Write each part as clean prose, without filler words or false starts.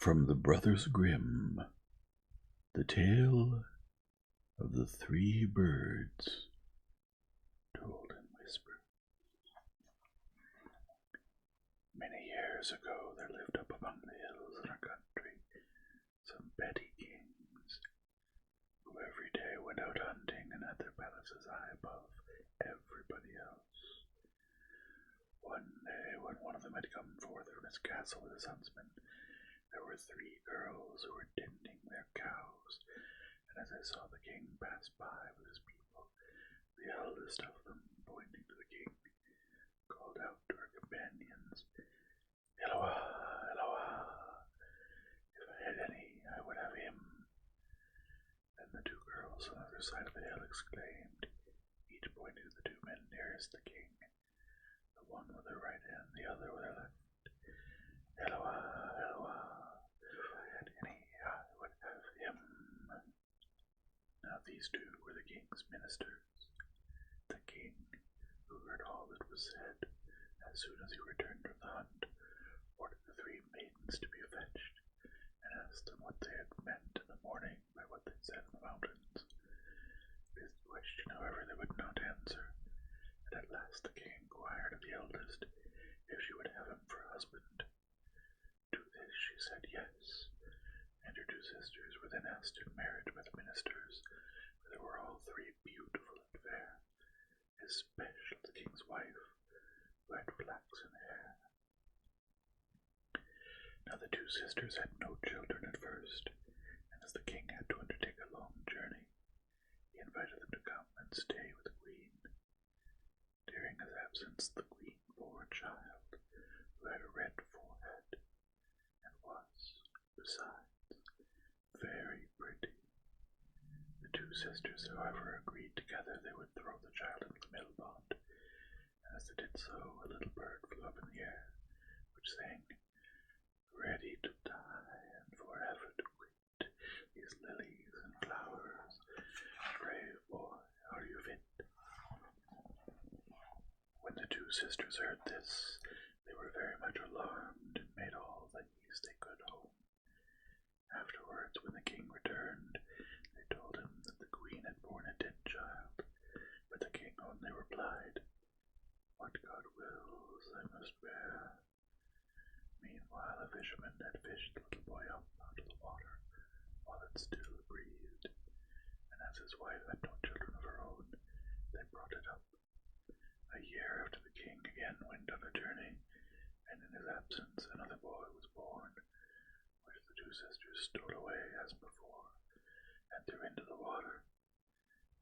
From the Brothers Grimm, the tale of the three birds, told in whisper. Many years ago there lived up among the hills in our country some petty kings, who every day went out hunting and had their palaces high above everybody else. One day, when one of them had come forth from his castle with his huntsmen, there were three girls who were tending their cows, and as they saw the king pass by with his people, the eldest of them, pointing to the king, called out to her companions, "Eloah, Eloah, if I had any, I would have him." Then the two girls on the other side of the hill exclaimed, each pointing to the two men nearest the king, the one with her right hand, the other with her left, "Eloah, Eloah, if I had any, I would have him." Now these two were the king's ministers. The king, who heard all that was said, as soon as he returned from the hunt, ordered the three maidens to be fetched, and asked them what they had meant in the morning by what they said in the mountains. This question, however, they would not answer, and at last the king inquired of the eldest if she would have him for a husband. To this she said yes, and her two sisters were then asked in marriage by the ministers, for they were all three beautiful and fair, especially the king's wife, who had flaxen hair. Now the two sisters had no children at first, and as the king had to undertake a long journey, he invited them to come and stay with the queen. During his absence, the queen bore a child who had a red forehead, and was, besides, very pretty. The two sisters, however, agreed together they would throw the child into the mill pond, and as they did so, a little bird flew up in the air, which sang, "Ready to die and forever to quit these lilies and flowers. Brave boy, are you fit?" When the two sisters heard this, they were very much alarmed, and made all the haste they could home. Afterwards, when the king returned, they told him that the queen had borne a dead child, but the king only replied, "What God wills, I must bear." Meanwhile, a fisherman had fished the little boy up out of the water while it still breathed, and as his wife had no children of her own, they brought it up. A year after the king again went on a journey, and in his absence another boy was born, which the two sisters stowed away as before, and threw into the water.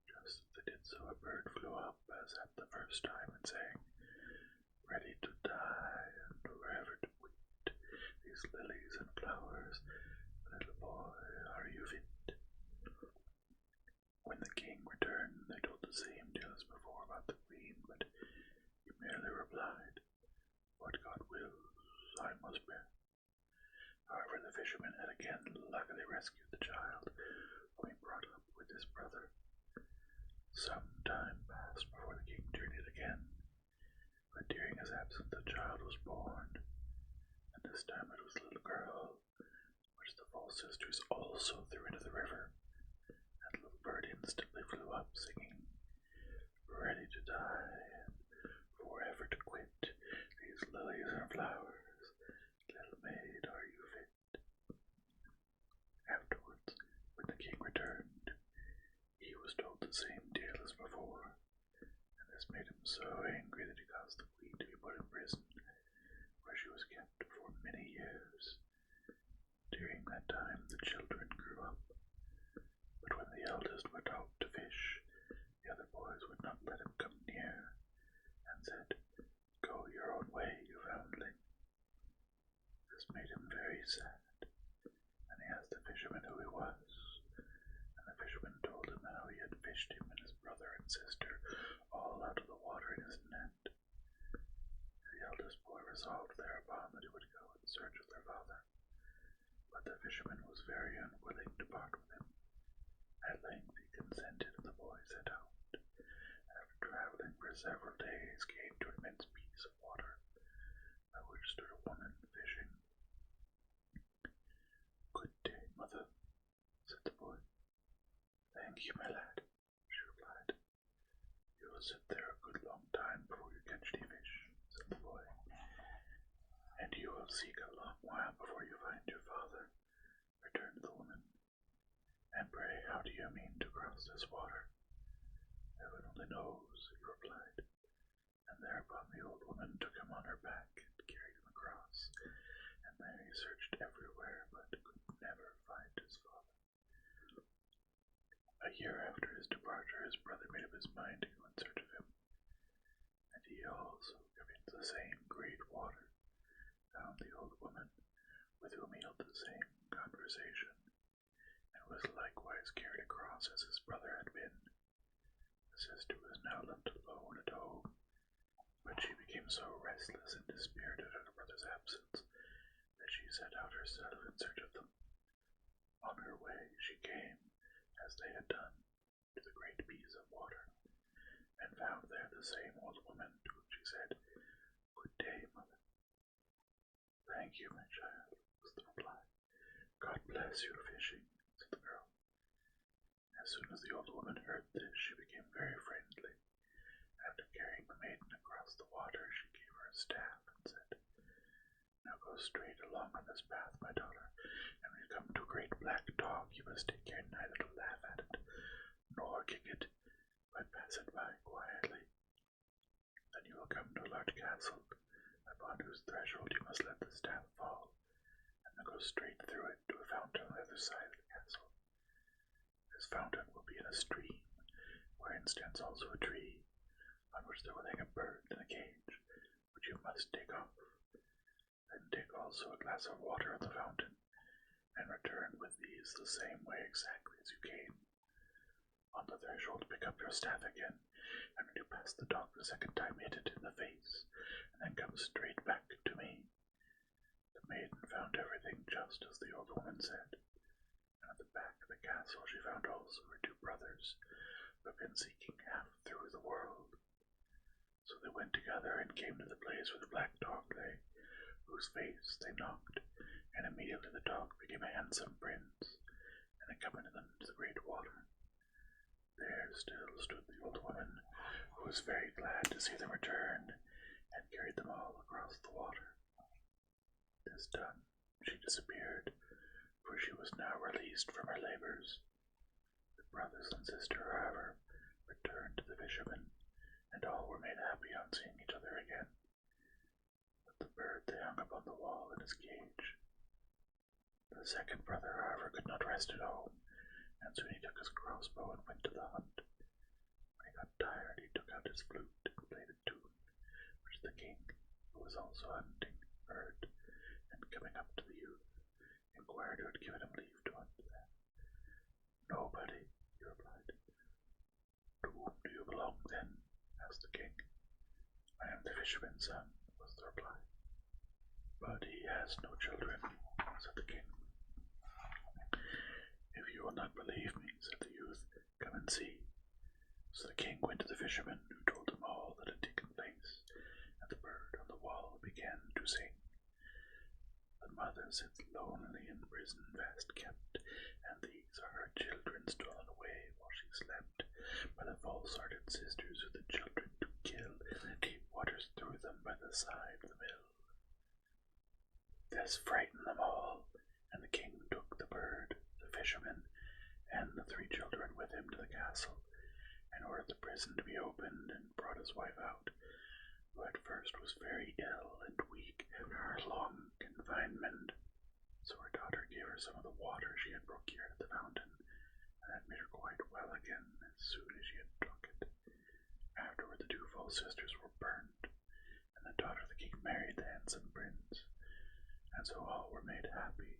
Just as they did so, a bird flew up as at the first time, and sang, "Ready to die and forever to quit these lilies and flowers. Little boy, are you fit?" When the king returned, they told the same tale as before about the queen, but he merely replied, "What God wills, I must bear." However, the fisherman had again luckily rescued the child, whom he brought up with his brother. Some time passed before the king journeyed again, but during his absence the child was born, and this time it was a little girl, which the false sisters also threw into the river, and the little bird instantly flew up, singing, "Ready to die and forever to quit these lilies and flowers. Little maid, are you fit?" Afterwards, when the king returned, he was told the same tale as before, and this made him so angry that he caused the queen to be put in prison, where she was kept for many years. During that time the children grew up, but when the eldest went out to fish, the other boys would not let him come near, and said, "Go your own way, you foundling." This made him very sad, and he asked the fisherman who he was, and the fisherman told him how he had fished him and his brother and sister all out of the water in his net. The eldest boy resolved thereupon that he would go in search of their father, but the fisherman was very unwilling to part with him. At length he consented, and the boy set out, and after traveling for several days came to an immense piece of water, by which stood a woman fishing. ye, my lad, she replied. You will sit there a good long time before you catch any fish, said the boy, and you will seek a long while before you find your father, returned the woman. And pray, how do you mean to cross this water? Heaven only knows, he replied, and thereupon the old woman took him on her back and carried him across, and there he searched everywhere, but could never find his father. A year after his departure, his brother made up his mind to go in search of him, and he also, coming to the same great water, found the old woman, with whom he held the same conversation, and was likewise carried across as his brother had been. The sister was now left alone at home, but she became so restless and dispirited at her brother's absence that she set out herself in search of them. On her way she came, as they had done, to the great piece of water, and found there the same old woman, to whom she said, "Good day, mother." "Thank you, my child," was the reply. "God bless your fishing," said the girl. As soon as the old woman heard this, she became very friendly. After carrying the maiden across the water, she gave her a staff and said, "Now go straight along on this path, my daughter, and when you come to a great black dog, you must take care neither to laugh at it, nor kick it, but pass it by quietly. Then you will come to a large castle, upon whose threshold you must let the staff fall, and then go straight through it to a fountain on the other side of the castle. This fountain will be in a stream, wherein stands also a tree, on which there will hang a bird in a cage, which you must take off. Then take also a glass of water at the fountain, and return with these the same way exactly as you came. On the threshold pick up your staff again, and when you pass the dog the second time hit it in the face, and then come straight back to me." The maiden found everything just as the old woman said, and at the back of the castle she found also her two brothers, who had been seeking half through the world. So they went together and came to the place where the black dog lay, whose face they knocked, and immediately the dog became a handsome prince, and accompanied them to the great water. There still stood the old woman, who was very glad to see them return, and carried them all across the water. This done, she disappeared, for she was now released from her labors. The brothers and sister, however, returned to the fisherman, and all were made happy on seeing each other again. But the bird they hung upon the wall in his cage. The second brother, however, could not rest at home, and soon he took his crossbow and went to the hunt. When he got tired, he took out his flute and played a tune, which the king, who was also hunting, heard, and coming up to the youth, inquired who had given him leave to hunt there. "Nobody," he replied. "To whom do you belong, then?" asked the king. "I am the fisherman's son," was the reply. "But he has no children," said the king. "If you will not believe me," said the youth, "come and see." So the king went to the fisherman, who told him all that had taken place, and the bird on the wall began to sing. "The mother sits lonely in prison fast kept, and these are her children stolen away while she slept, by the false-hearted sisters who the children do kill, and deep waters threw them by the side of the mill." This frightened them all, and the king took the bird, the fisherman, and the 3 children with him to the castle, and ordered the prison to be opened, and brought his wife out, who at first was very ill and weak after her long confinement. So her daughter gave her some of the water she had procured at the fountain, and that made her quite well again as soon as she had drunk it. Afterward the 2 false sisters were burned, and the daughter of the king married the handsome prince, and so all were made happy